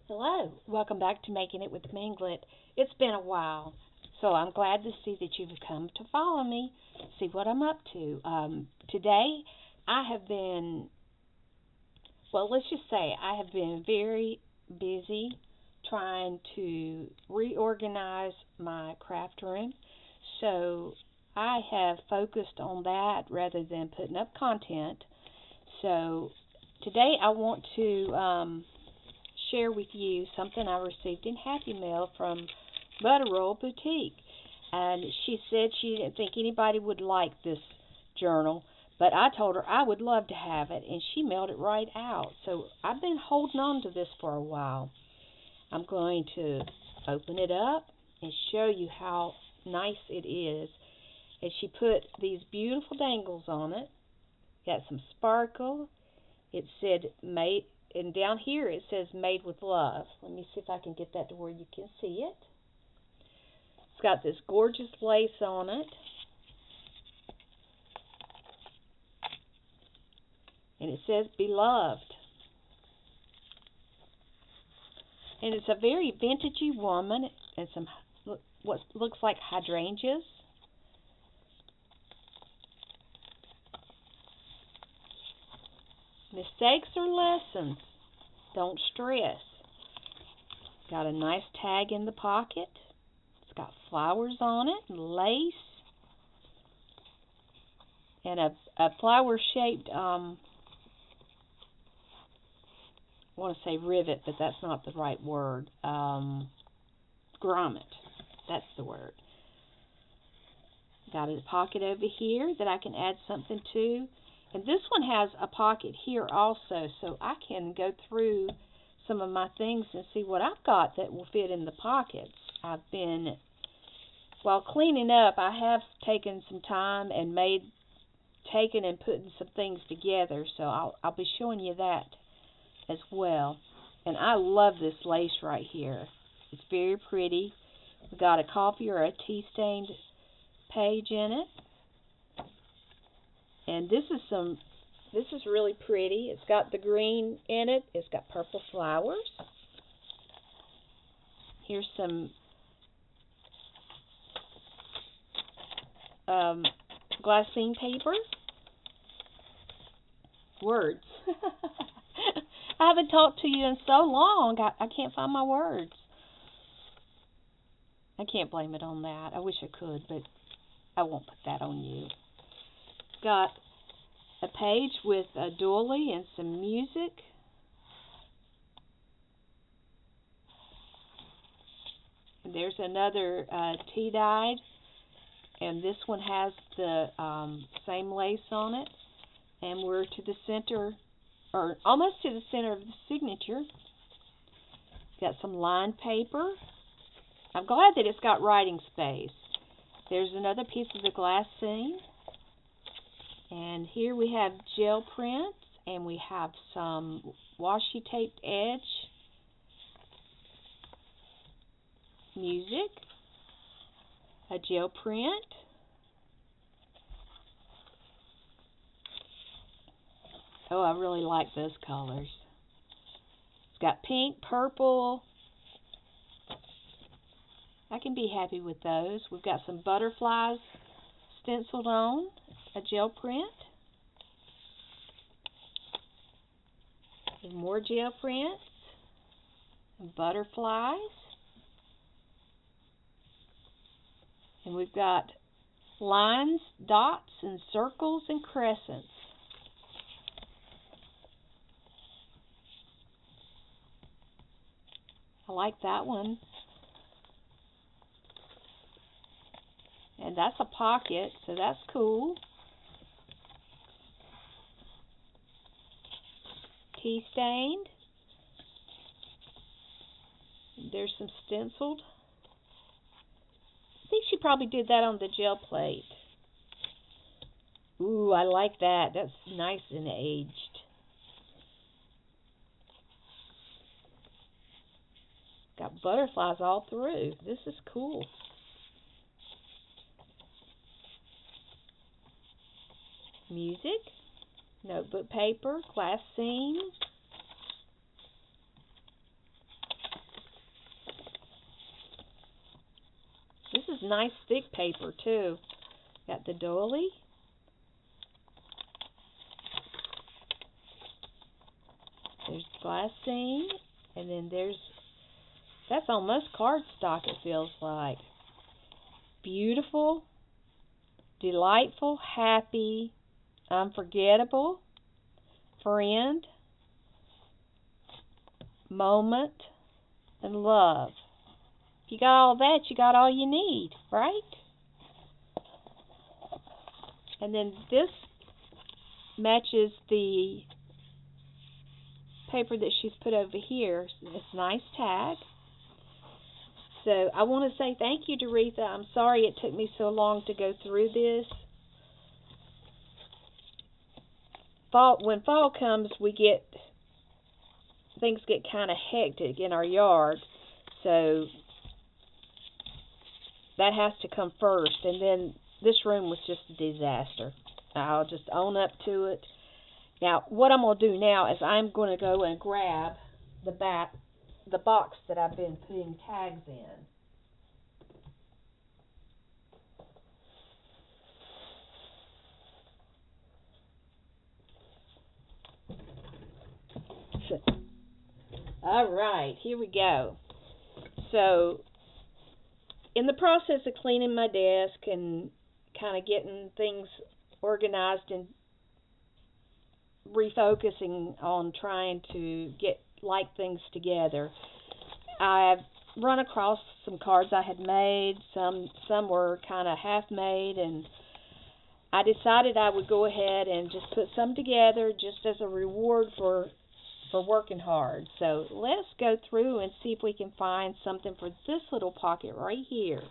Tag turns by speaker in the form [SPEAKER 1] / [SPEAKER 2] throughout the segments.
[SPEAKER 1] Hello, welcome back to Making It with Minglet. It's been a while, so I'm glad to see that you've come to follow me, see what I'm up to. Today, I have been, well, let's just say I have been very busy trying to reorganize my craft room, so I have focused on that rather than putting up content. So today I want to share with you something I received in Happy Mail from Butterroll Boutique. And she said she didn't think anybody would like this journal, but I told her I would love to have it, and she mailed it right out. So I've been holding on to this for a while. I'm going to open it up and show you how nice it is. And she put these beautiful dangles on it. Got some sparkle. It said made, and down here it says made with love. Let me see if I can get that to where you can see it. It's got this gorgeous lace on it. And it says beloved. And it's a very vintagey woman and some what looks like hydrangeas. Mistakes are lessons. Don't stress. Got a nice tag in the pocket. It's got flowers on it and lace. And a flower-shaped, I want to say rivet, but that's not the right word. Grommet. That's the word. Got a pocket over here that I can add something to. And this one has a pocket here also, so I can go through some of my things and see what I've got that will fit in the pockets. While cleaning up, I have taken some time and taken and putting some things together, so I'll be showing you that as well. And I love this lace right here. It's very pretty. We've got a coffee or a tea stained page in it. And this is really pretty. It's got the green in it. It's got purple flowers. Here's some glassine paper. Words. I haven't talked to you in so long. I can't find my words. I can't blame it on that. I wish I could, but I won't put that on you. Got a page with a doily and some music. And there's another tea dyed, and this one has the same lace on it. And we're to the center, or almost to the center of the signature. Got some lined paper. I'm glad that it's got writing space. There's another piece of the glassine. And here we have gel prints, and we have some washi taped edge, music, a gel print, oh, I really like those colors. It's got pink, purple. I can be happy with those. We've got some butterflies stenciled on, a gel print, and more gel prints, and butterflies, and we've got lines, dots, and circles and crescents. I like that one. And that's a pocket, so that's cool. Tea stained. There's some stenciled. I think she probably did that on the gel plate. Ooh, I like that. That's nice and aged. Got butterflies all through. This is cool. Music, notebook paper, glassine, nice thick paper too. Got the doily. There's glassine, and then that's almost cardstock, it feels like. Beautiful, delightful, happy, unforgettable, friend, moment, and love. If you got all that, you got all you need, right? And then this matches the paper that she's put over here. It's a nice tag. So I want to say thank you, Doretha. I'm sorry it took me so long to go through this. When fall comes, things get kind of hectic in our yard. So that has to come first. And then this room was just a disaster. I'll just own up to it. Now, what I'm going to do now is I'm going to go and grab the box that I've been putting tags in. All right, here we go. So, in the process of cleaning my desk and kind of getting things organized and refocusing on trying to get things together, I've run across some cards I had made. Some were kind of half made, and I decided I would go ahead and just put some together just as a reward for working hard. So let's go through and see if we can find something for this little pocket right here.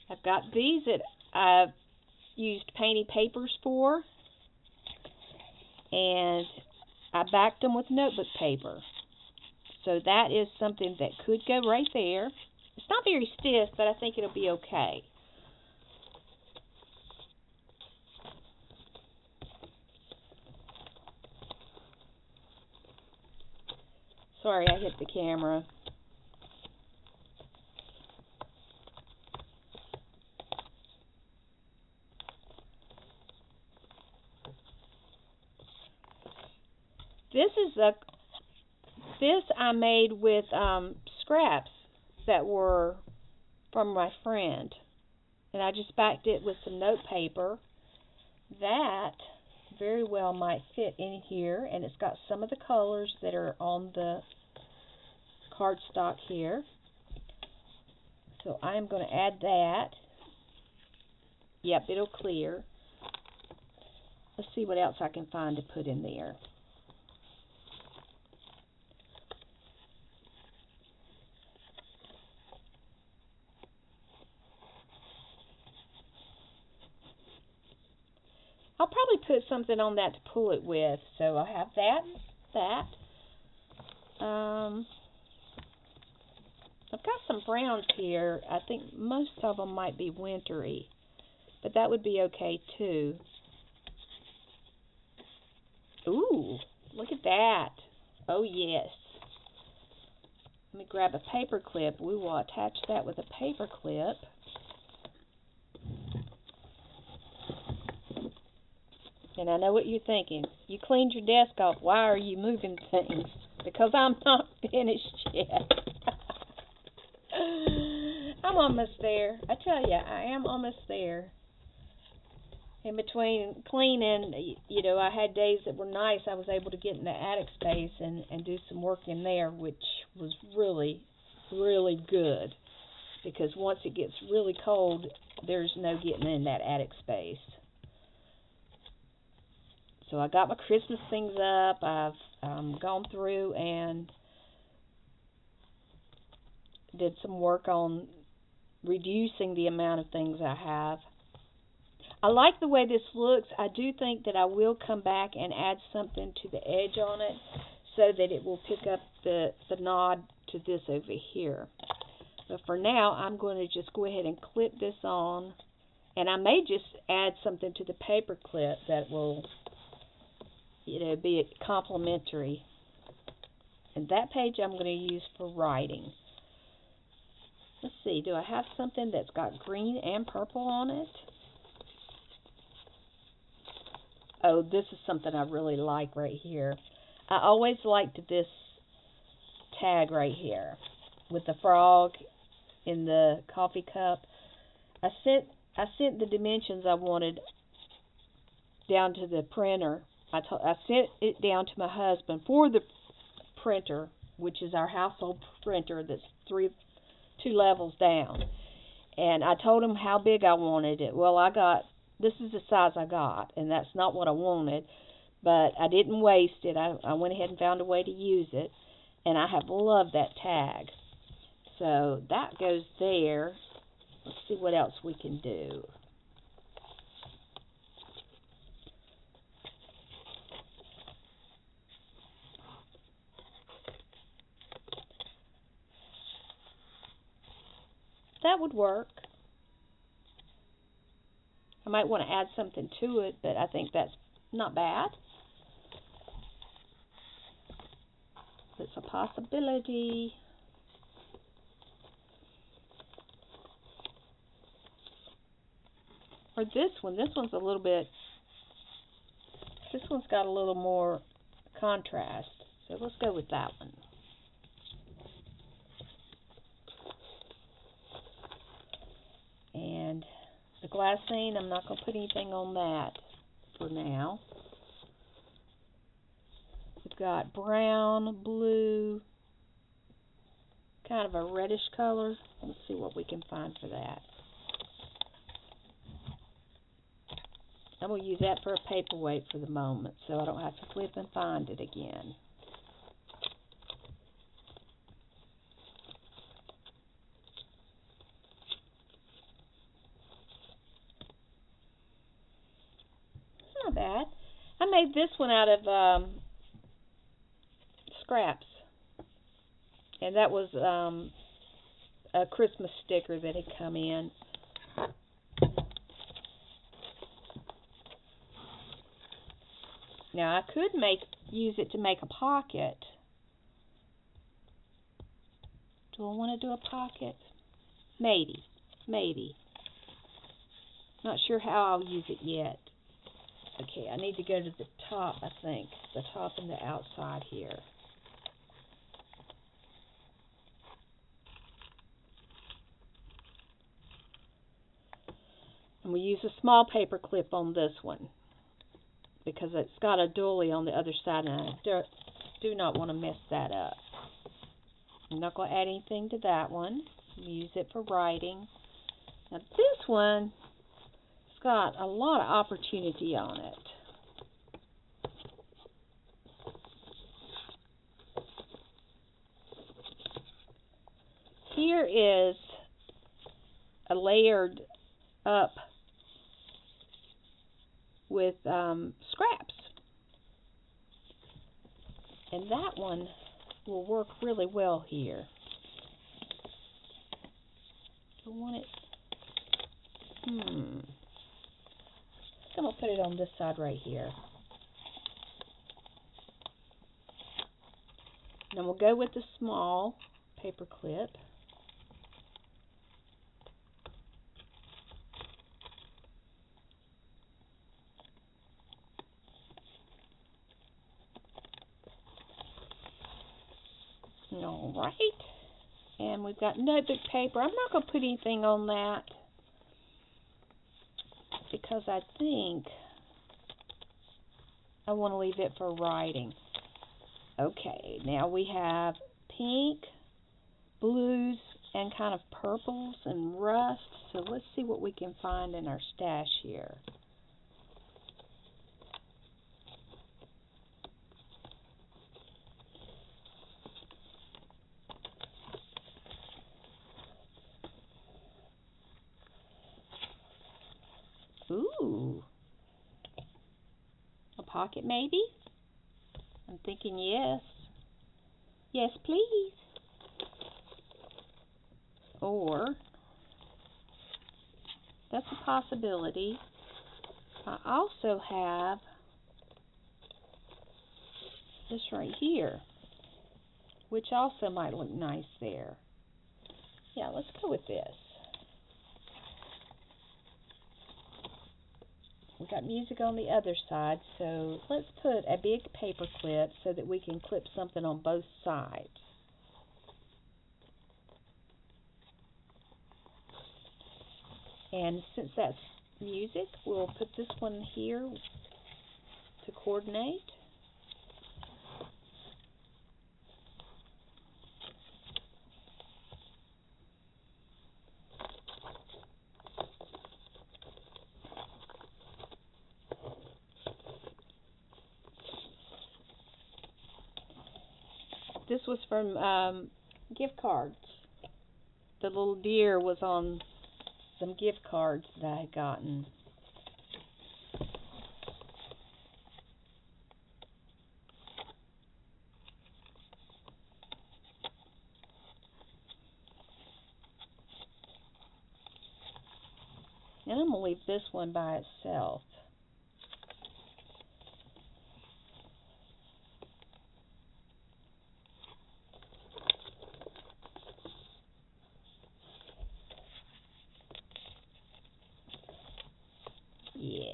[SPEAKER 1] I've got these that I've used painty papers for, and I backed them with notebook paper. So that is something that could go right there. It's not very stiff, but I think it'll be okay. Sorry, I hit the camera. This I made with scraps that were from my friend, and I just backed it with some note paper. That very well might fit in here, and it's got some of the colors that are on the cardstock here. So I'm going to add that. Yep, it'll clear. Let's see what else I can find to put in there. I'll probably put something on that to pull it with. So I have that. I've got some browns here. I think most of them might be wintry, but that would be okay too. Ooh, look at that. Oh yes. Let me grab a paper clip. We will attach that with a paper clip. And I know what you're thinking. You cleaned your desk off. Why are you moving things? Because I'm not finished yet. I'm almost there. I tell you, I am almost there. In between cleaning, I had days that were nice. I was able to get in the attic space and do some work in there, which was really, really good. Because once it gets really cold, there's no getting in that attic space. So I got my Christmas things up. I've gone through and did some work on reducing the amount of things I have. I like the way this looks. I do think that I will come back and add something to the edge on it so that it will pick up the nod to this over here. But for now, I'm going to just go ahead and clip this on. And I may just add something to the paper clip that will, be complementary. And that page I'm going to use for writing. Let's see, do I have something that's got green and purple on it? Oh, this is something I really like right here. I always liked this tag right here with the frog in the coffee cup. I sent the dimensions I wanted down to the printer. I sent it down to my husband for the printer, which is our household printer that's two levels down. And I told him how big I wanted it. Well, this is the size I got, and that's not what I wanted, but I didn't waste it. I went ahead and found a way to use it, and I have loved that tag. So that goes there. Let's see what else we can do. That would work. I might want to add something to it, but I think that's not bad. It's a possibility. Or this one's a little bit, this one's got a little more contrast. So let's go with that one. And the glassine, I'm not going to put anything on that for now. We've got brown, blue, kind of a reddish color. Let's see what we can find for that. I'm going to use that for a paperweight for the moment, so I don't have to flip and find it again. It's not bad. I made this one out of scraps, and that was a Christmas sticker that had come in. Now I could use it to make a pocket. Do I want to do a pocket? Maybe. Not sure how I'll use it yet. Okay, I need to go to the top, I think. The top and the outside here. And we use a small paper clip on this one, because it's got a doily on the other side, and I do not want to mess that up. I'm not going to add anything to that one. Use it for writing. Now this one, it's got a lot of opportunity on it. Here is a layered up with scraps. And that one will work really well here. Do I want it? I'm going to put it on this side right here. Then we'll go with the small paper clip. Alright, and we've got notebook paper. I'm not going to put anything on that because I think I want to leave it for writing. Okay, now we have pink, blues, and kind of purples and rust. So let's see what we can find in our stash here. Ooh, a pocket maybe? I'm thinking yes. Yes, please. Or, that's a possibility. I also have this right here. which also might look nice there. Yeah, let's go with this. We got music on the other side, so let's put a big paper clip so that we can clip something on both sides. And since that's music, we'll put this one here to coordinate. This was from gift cards. The little deer was on some gift cards that I had gotten. And I'm going to leave this one by itself. Yes.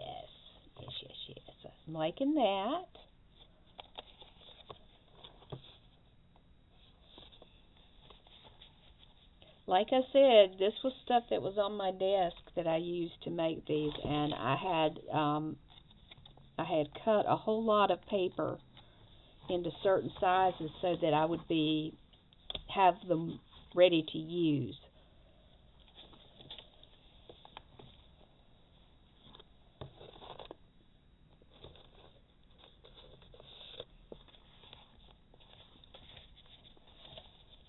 [SPEAKER 1] I'm liking that. Like I said, this was stuff that was on my desk that I used to make these, and I had cut a whole lot of paper into certain sizes so that I would have them ready to use.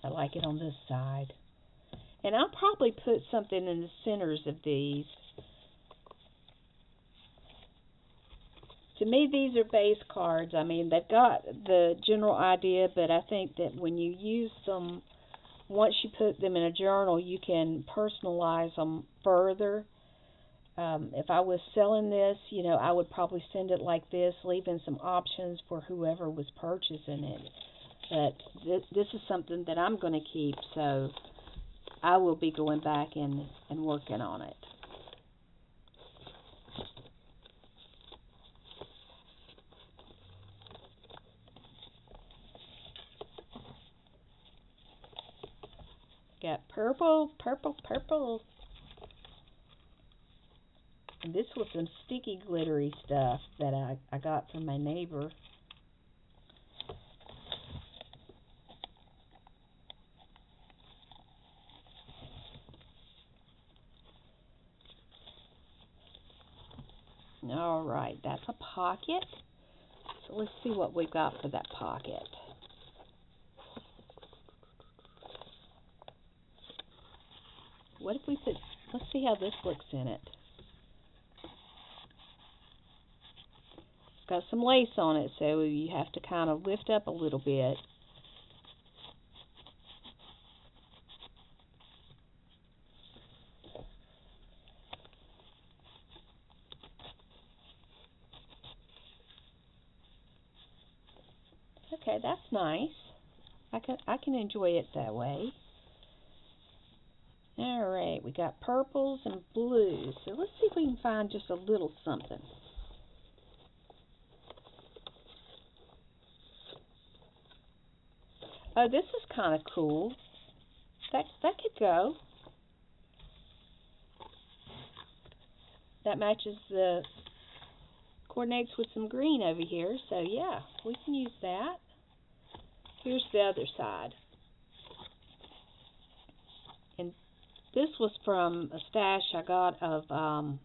[SPEAKER 1] I like it on this side. And I'll probably put something in the centers of these. To me, these are base cards. I mean, they've got the general idea, but I think that when you use them, once you put them in a journal, you can personalize them further. If I was selling this, I would probably send it like this, leaving some options for whoever was purchasing it. But this is something that I'm going to keep, so I will be going back and working on it. Got purple, purple, purple. And this was some sticky glittery stuff that I got from my neighbor. Alright, that's a pocket. So let's see what we've got for that pocket. What if we put, let's see how this looks in it. It's got some lace on it, so you have to kind of lift up a little bit. Okay, that's nice. I can enjoy it that way. Alright, we got purples and blues. So let's see if we can find just a little something. Oh, this is kind of cool. That could go. That matches coordinates with some green over here. So yeah, we can use that. Here's the other side. And this was from a stash I got of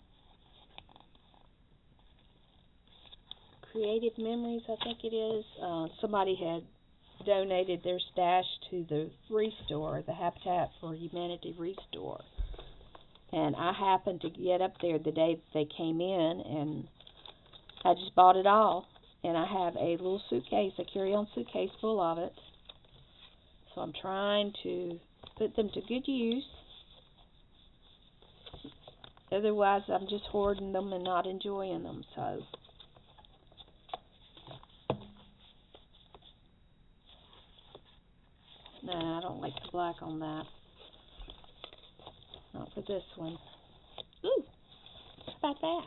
[SPEAKER 1] Creative Memories, I think it is. Somebody had donated their stash to the Restore, the Habitat for Humanity Restore. And I happened to get up there the day that they came in, and I just bought it all. And I have a little suitcase, a carry-on suitcase full of it. So I'm trying to put them to good use. Otherwise, I'm just hoarding them and not enjoying them. So Nah, I don't like the black on that. Not for this one. Ooh, how about that?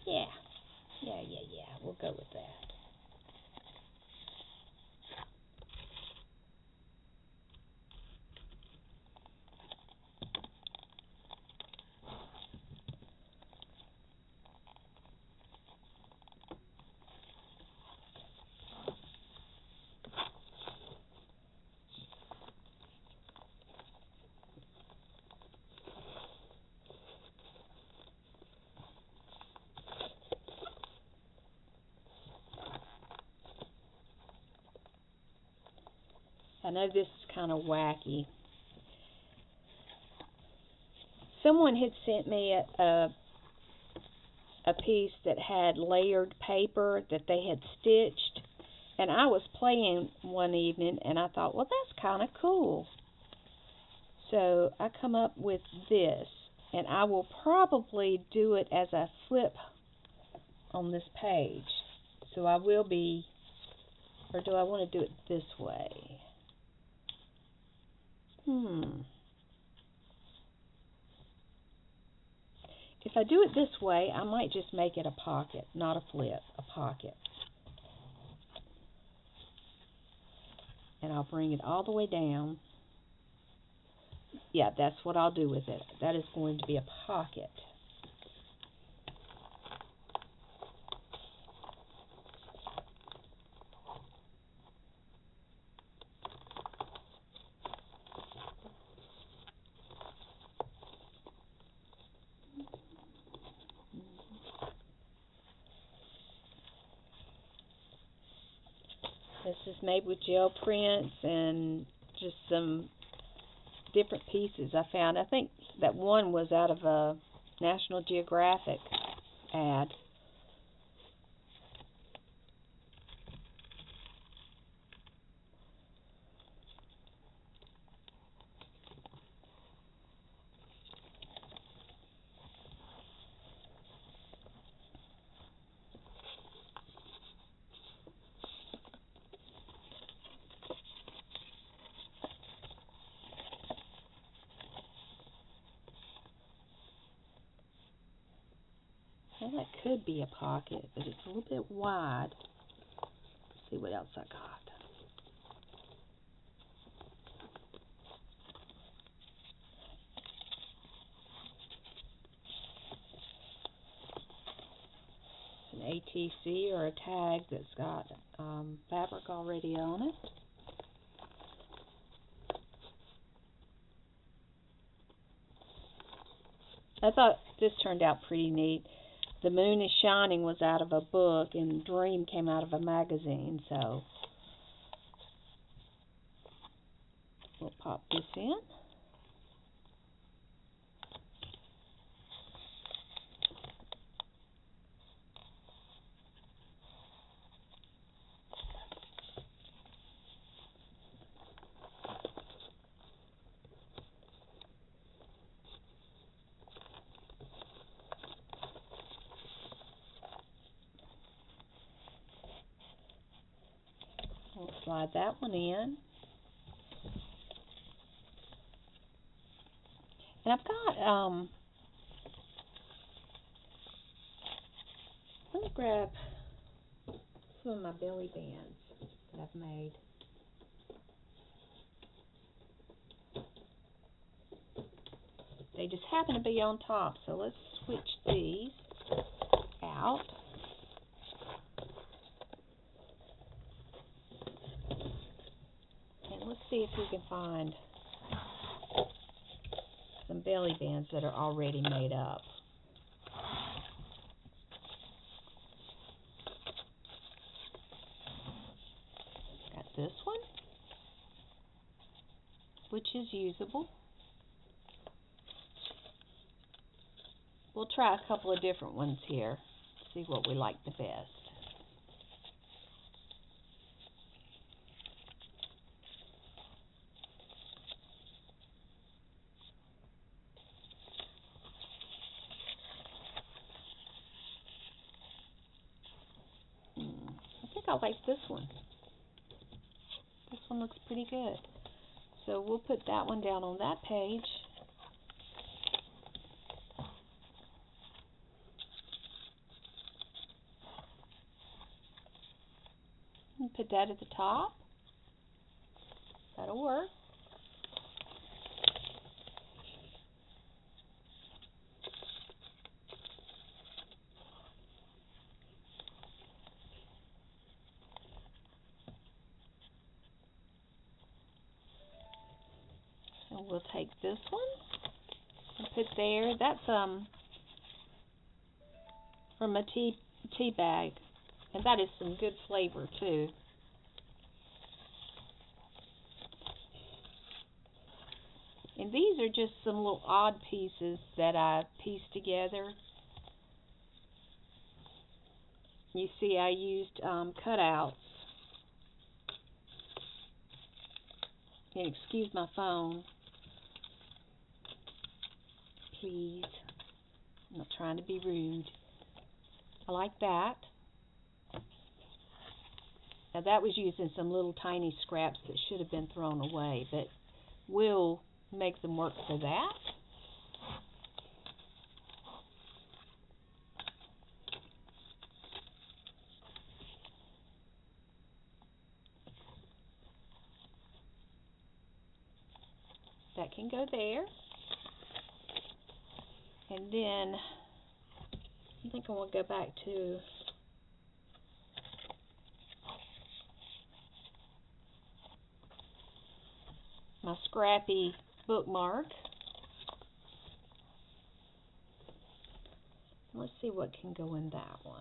[SPEAKER 1] Yeah. Yeah. We'll go with that. I know this is kind of wacky. Someone had sent me a piece that had layered paper that they had stitched, and I was playing one evening, and I thought, well, that's kind of cool. So I come up with this, and I will probably do it as a flip on this page. So I will be, or do I want to do it this way? If I do it this way, I might just make it a pocket, not a flip, a pocket. And I'll bring it all the way down. Yeah, that's what I'll do with it. That is going to be a pocket. This is made with gel prints and just some different pieces I found. I think that one was out of a National Geographic ad. Well, that could be a pocket, but it's a little bit wide. Let's see what else I got. An ATC or a tag that's got fabric already on it. I thought this turned out pretty neat. The Moon is Shining was out of a book, and Dream came out of a magazine, so we'll pop this in. We'll slide that one in. And I've got, let me grab some of my belly bands that I've made. They just happen to be on top, so let's switch these out. And let's see if we can find some belly bands that are already made up. Got this one, which is usable. We'll try a couple of different ones here, see what we like the best. I think I like this one. one looks pretty good. So we'll put that one down on that page. And put that at the top. That'll work. And we'll take this one and put there. That's from a tea bag, and that is some good flavor too. And these are just some little odd pieces that I pieced together. You see, I used cutouts. And excuse my phone, please. I'm not trying to be rude. I like that. Now that was using some little tiny scraps that should have been thrown away, but we'll make them work for that. That can go there. And then I think I want to go back to my scrappy bookmark. Let's see what can go in that one.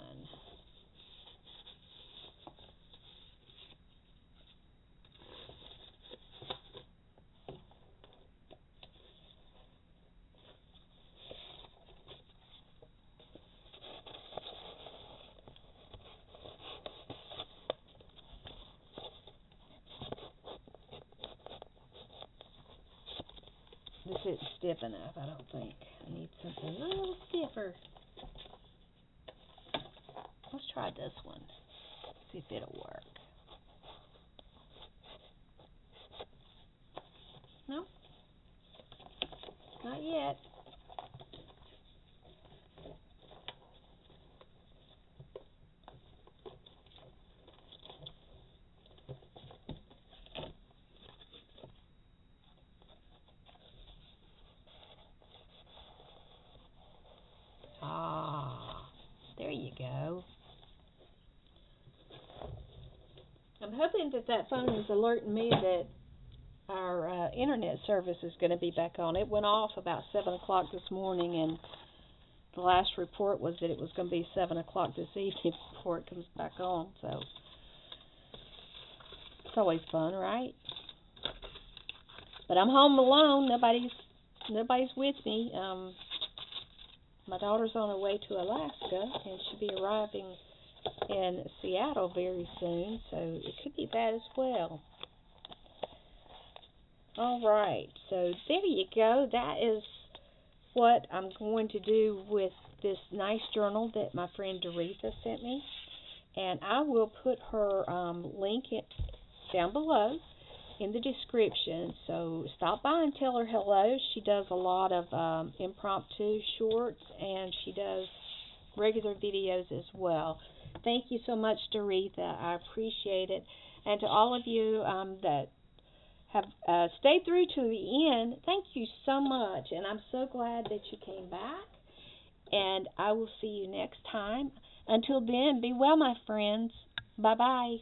[SPEAKER 1] This isn't stiff enough, I don't think. I need something a little stiffer. Let's try this one. See if it'll work. No? Not yet. Ah, there you go. I'm hoping that phone is alerting me that our internet service is going to be back on. It went off about 7 o'clock this morning, and the last report was that it was going to be 7 o'clock this evening before it comes back on. So it's always fun, right? But I'm home alone. Nobody's with me. My daughter's on her way to Alaska, and she'll be arriving in Seattle very soon, so it could be that as well. All right, so there you go. That is what I'm going to do with this nice journal that my friend Doretha sent me, and I will put her link down below in the description, so stop by and tell her hello. She does a lot of impromptu shorts, and she does regular videos as well. Thank you so much, Doretha. I appreciate it. And to all of you that have stayed through to the end, thank you so much. And I'm so glad that you came back. And I will see you next time. Until then, be well, my friends. Bye-bye.